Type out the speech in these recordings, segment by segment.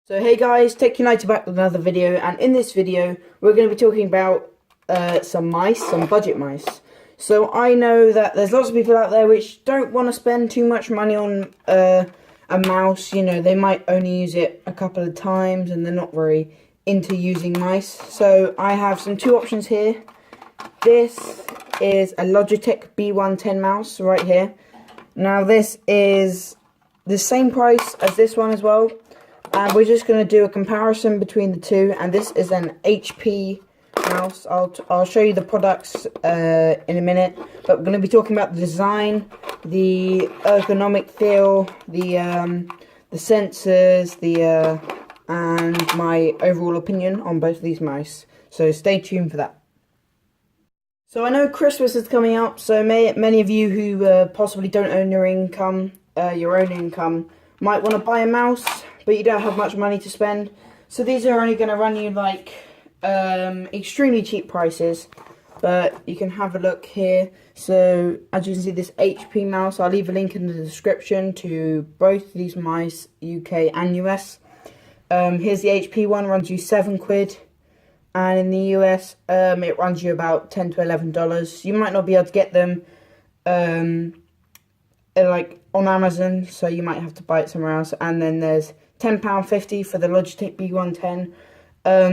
So hey guys, Tech United back with another video, and in this video we're going to be talking about some budget mice. So I know that there's lots of people out there which don't want to spend too much money on a mouse. You know, they might only use it a couple of times and they're not very into using mice. So I have two options here. This is a Logitech B110 mouse right here. Now this is the same price as this one as well. And we're just going to do a comparison between the two, and this is an HP mouse. I'll show you the products in a minute, but we're going to be talking about the design, the ergonomic feel, the sensors, and my overall opinion on both of these mice. So stay tuned for that. So I know Christmas is coming up, so many of you who possibly don't own your own income, might want to buy a mouse, but you don't have much money to spend. So these are only going to run you like extremely cheap prices, but you can have a look here. So as you can see, this HP mouse, I'll leave a link in the description to both these mice, UK and US. Here's the HP one, runs you £7, and in the US it runs you about $10 to $11. You might not be able to get them like on Amazon, so you might have to buy it somewhere else. And then there's £10.50 for the Logitech B110.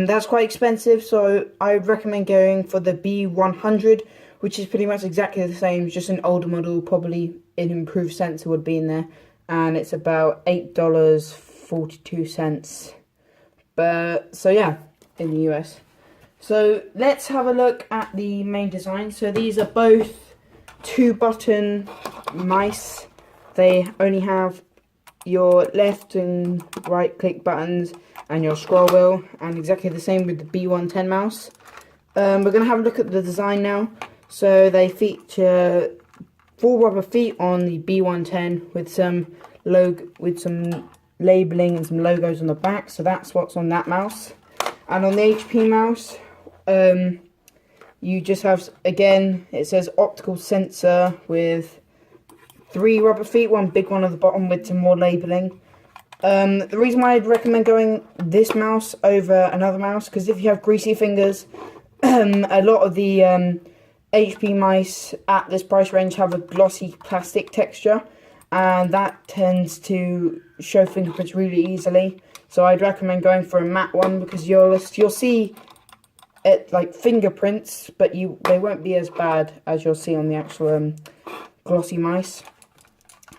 That's quite expensive, so I would recommend going for the B100, which is pretty much exactly the same, just an older model, probably an improved sensor would be in there, and it's about $8.42. But so yeah, in the US. So let's have a look at the main design. So these are both 2-button mice. They only have your left and right click buttons and your scroll wheel, and exactly the same with the B110 mouse. We're going to have a look at the design now. So they feature 4 rubber feet on the B110 with some labeling and some logos on the back. So that's what's on that mouse. And on the HP mouse, you just have, again, it says optical sensor with 3 rubber feet, one big one at the bottom with some more labeling. The reason why I'd recommend going this mouse over another mouse, because if you have greasy fingers, a lot of the HP mice at this price range have a glossy plastic texture, and that tends to show fingerprints really easily. So I'd recommend going for a matte one, because you'll see it like fingerprints, but they won't be as bad as you'll see on the actual glossy mice.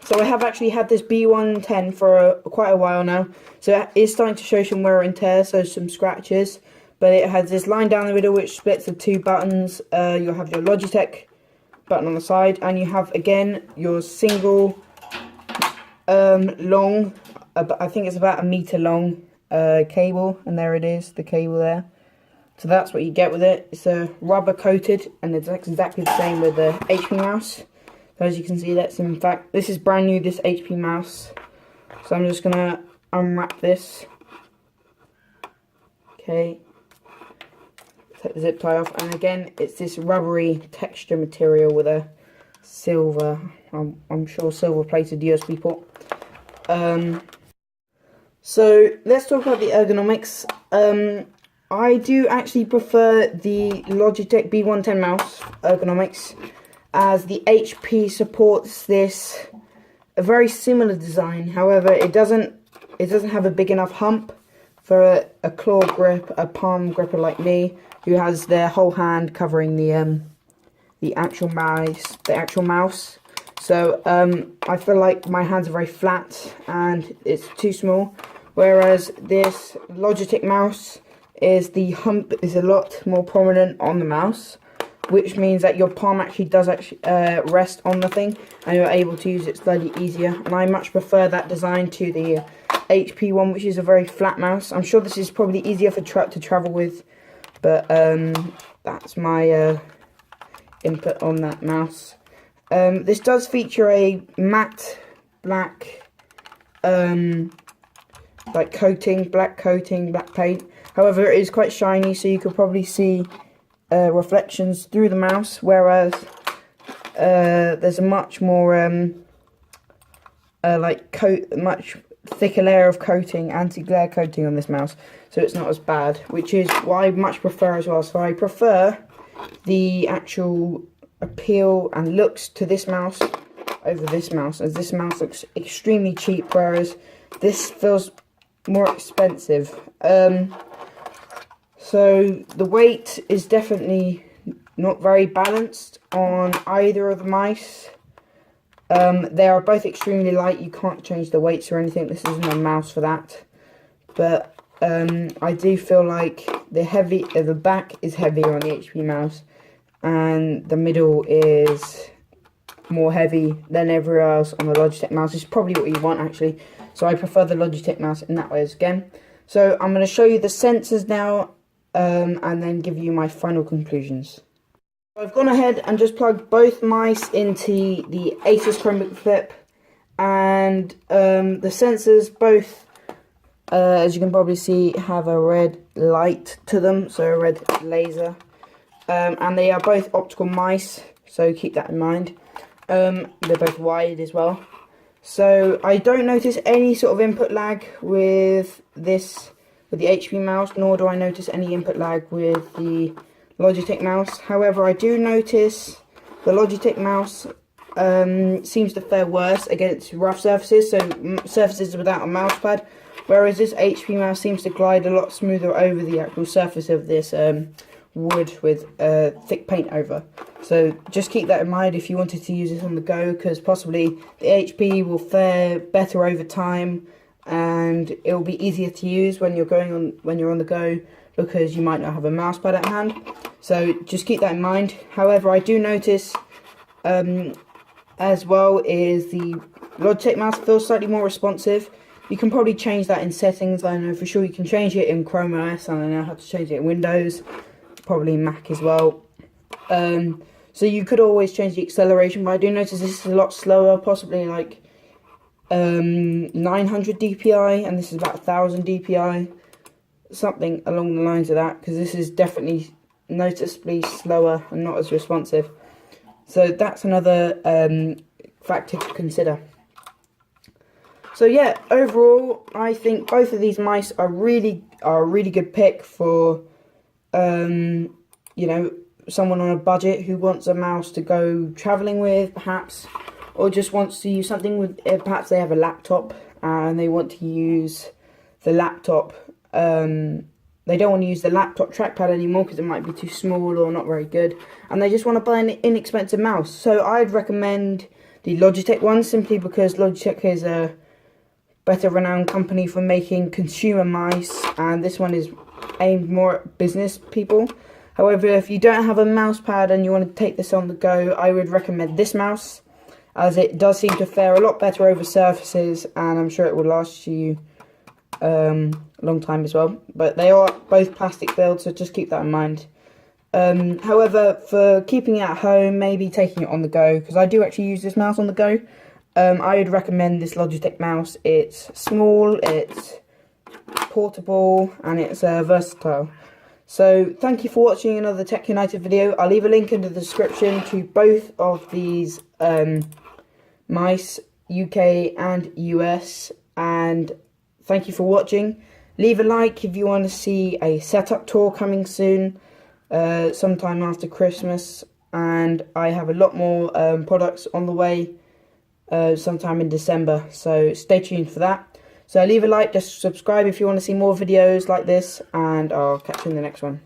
So I have actually had this B110 for quite a while now, so it is starting to show some wear and tear, so some scratches, but it has this line down the middle which splits the 2 buttons. You'll have your Logitech button on the side, and you have again your single long, I think it's about 1 meter long cable, and there it is, the cable there. So that's what you get with it. It's rubber coated, and it's exactly the same with the HP mouse. So as you can see, in fact, this is brand new, this HP mouse. So I'm just going to unwrap this. Okay. Take the zip tie off. And again, it's this rubbery texture material with a silver, I'm sure silver plated USB port. So let's talk about the ergonomics. I do actually prefer the Logitech B110 mouse ergonomics, as the HP supports a very similar design. However, it doesn't have a big enough hump for a claw grip, a palm gripper like me, who has their whole hand covering the actual mouse. So I feel like my hands are very flat and it's too small. Whereas this Logitech mouse the hump is a lot more prominent on the mouse, which means that your palm does rest on the thing, and you're able to use it slightly easier. And I much prefer that design to the HP one, which is a very flat mouse. I'm sure this is probably easier to travel with, but that's my input on that mouse. This does feature a matte black black paint. However, it is quite shiny, so you could probably see reflections through the mouse, whereas there's a much more much thicker layer of coating, anti-glare coating on this mouse, so it's not as bad, which is what I much prefer as well. So I prefer the actual appeal and looks to this mouse over this mouse, as this mouse looks extremely cheap, whereas this feels more expensive. So the weight is definitely not very balanced on either of the mice. They are both extremely light. You can't change the weights or anything. This isn't a mouse for that. But I do feel like the back is heavier on the HP mouse, and the middle is more heavy than everywhere else on the Logitech mouse. It's probably what you want, actually. So I prefer the Logitech mouse in that way again. So I'm going to show you the sensors now, and then give you my final conclusions. I've gone ahead and just plugged both mice into the Asus Chromebook Flip, and the sensors both, as you can probably see, have a red light to them, so a red laser, and they are both optical mice, so keep that in mind. They're both wired as well, so I don't notice any sort of input lag with the HP mouse, nor do I notice any input lag with the Logitech mouse. However, I do notice the Logitech mouse seems to fare worse against rough surfaces, so surfaces without a mouse pad, whereas this HP mouse seems to glide a lot smoother over the actual surface of this wood with thick paint over. So just keep that in mind if you wanted to use this on the go, because possibly the HP will fare better over time, and it will be easier to use when you're on the go, because you might not have a mouse pad at hand. So just keep that in mind. However, I do notice as well is the Logitech mouse feels slightly more responsive. You can probably change that in settings. I know for sure you can change it in Chrome OS, and I know how to change it in Windows, probably Mac as well. So you could always change the acceleration, but I do notice this is a lot slower, possibly like 900 DPI, and this is about 1000 DPI, something along the lines of that, because this is definitely noticeably slower and not as responsive. So that's another factor to consider. So yeah, overall I think both of these mice are a really good pick for you know, someone on a budget who wants a mouse to go traveling with, perhaps, or just wants to use something with, perhaps they have a laptop and they want to use the laptop, they don't want to use the laptop trackpad anymore because it might be too small or not very good, and they just want to buy an inexpensive mouse. So I'd recommend the Logitech one, simply because Logitech is a better renowned company for making consumer mice, and this one is aimed more at business people. However, if you don't have a mouse pad and you want to take this on the go, I would recommend this mouse, as it does seem to fare a lot better over surfaces, and I'm sure it will last you a long time as well. But they are both plastic builds, so just keep that in mind. However, for keeping it at home, maybe taking it on the go, because I do actually use this mouse on the go, I would recommend this Logitech mouse. It's small, it's portable, and it's versatile. So thank you for watching another Tech United video. I'll leave a link in the description to both of these mice, UK and US, and thank you for watching. Leave a like if you want to see a setup tour coming soon, sometime after Christmas, and I have a lot more products on the way sometime in December, so stay tuned for that. So leave a like, just subscribe if you want to see more videos like this, and I'll catch you in the next one.